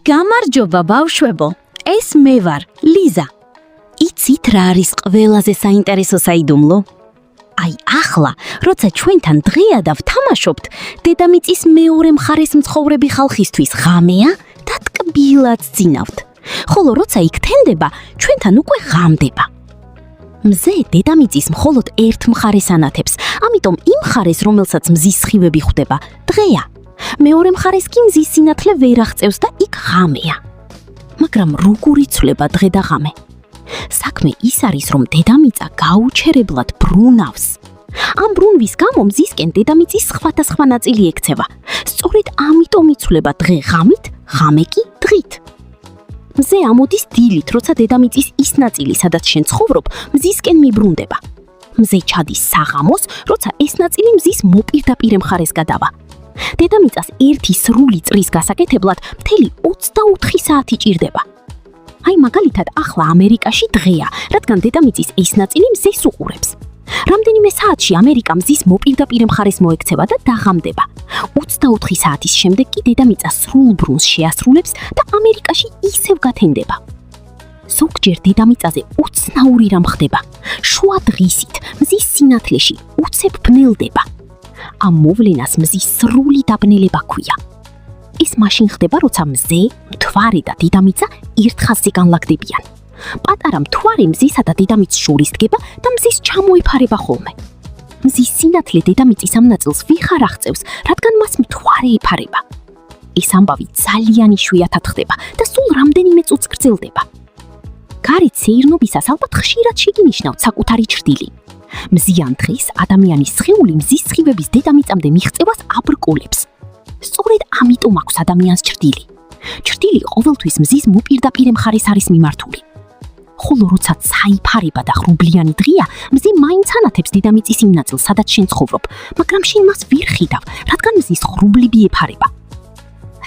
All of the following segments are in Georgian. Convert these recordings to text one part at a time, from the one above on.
გამარჯობა ბავშვებო, ეს მე ვარ, ლიზა. იცით რა არის ყველაზე საინტერესო საიდუმლო? აი ახლა, როცა ჩვენთან დღეა და ვთამაშობთ, დედამიწის მეორე მხარეს მცხოვრები ხალხისთვის ღამეა და ტკბილად წინავთ. ხოლო როცა იქ თენდება, ჩვენთან უკვე ღამდება. მზე დედამიწის მხოლოდ ერთ მხარეს ანათებს, ამიტომ იმ მხარეს, რომელსაც მზის სხივები ხვდება, დღეა. მეორე მხარეს კი მზის სინათლე ვერ აღწევს და იქ ღამეა. მაგრამ როგორ იცვლება დღე და ღამე? საქმე ის არის, რომ დედამიწა გაუჩერებლად ბრუნავს. ამ ბრუნვის გამო მზისკენ დედამიწის სხვადასხვა ნაწილი ექცევა. სწორედ ამიტომ იცვლება დღე ღამით, ღამე კი დღით. მზე ამოდის დილით, როცა დედამიწის ის ნაწილი, სადაც შენ ცხოვრობ, მზისკენ მიბრუნდება. მზე ჩადის საღამოს, როცა ეს ნაწილი მზის მოპირდაპირე მხარეს გადავა. დედამიწას ერთი სრული წრის გასაკეთებლად მთელი 24 საათი ჭირდება. აი მაგალითად ახლა ამერიკაში დღეა, რადგან დედამიწის ეს ნაწილი მზეს უყურებს. რამდენიმე საათში ამერიკა მზის მოპირდაპირე მხარეს მოექცევა და დაღამდება. 24 საათის შემდეგ კი დედამიწა სრულ ბრუნს შეასრულებს და ამერიკაში ისევ გათენდება. ზოგჯერ დედამიწაზე უცნაური რამ ხდება. შუა დღისით მზის სინათლეში უცებ ბნელდება. ამ მოვლენას მზის სრული დაბნელება ჰქვია. ეს მაშინ ხდება, როცა მზე, მთვარე და დედამიწა ერთ ხაზზე განლაგდებიან. პატარა მთვარე მზისა და დედამიწის შორის დგება და მზის ჩამოიფარება ხოლმე. მზის სინათლე დედამიწის ამ ნაწილს ვიღარ აღწევს, რადგან მას მთვარე იფარება. ეს ამბავი ძალიან იშვიათად ხდება და სულ რამდენიმე წუთს გრძელდება. გარეთ სეირნობისას ალბათ ხშირად შეგინიშნავთ საკუთარი ჭრდილი. მზიან დღეს ადამიანის სხეული მზის სხივების დედამიწამდე მიღწევას აბრკოლებს. სწორედ ამიტომ აქვს ადამიანს ჭრდილი. ჭრდილი ყოველთვის მზის მოპირდაპირე მხარეს არის მიმართული. ხოლო როცა საიფარება და ღრუბლიანი დღეა, მზე მაინც ანათებს დედამიწის იმ ნაწილს, სადაც შენ ცხოვრობ, მაგრამ შენ მას ვერ ხედავ, რადგან მზის ღრუბლები ეფარება.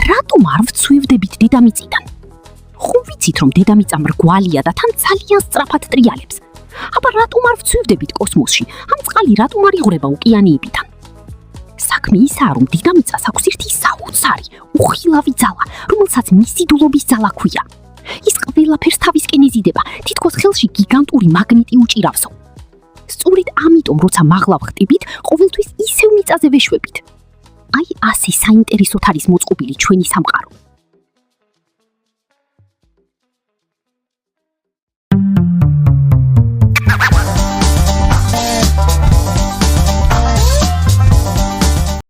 რატომ არ ვცვევდებით დედამიწიდან? ხომ ვიცით, რომ დედამიწა მრგვალია და თან ძალიან სწრაფად ტრიალებს. აბა რატომ არ ვცვევდებით კოსმოსში? ამ წყალი რატომ არ იღვრება ოკეანეებიდან? საქმე ისაა, რომ დედამიწას აქვს ერთი საოცარი, უხილავი ძალა, რომელსაც მისიდულობის ძალა ჰქვია. ის ყველაფერს თავისკენ ეზიდება, თითქოს ხელში გიგანტური მაგნიტი უჭირავსო. სწორედ ამიტომ, როცა მაღლა ვხტებით, ყოველთვის ისევ მიწაზე ვეშვებით. აი ასე საინტერესოდ არის მოწყობილი ჩვენი სამყარო.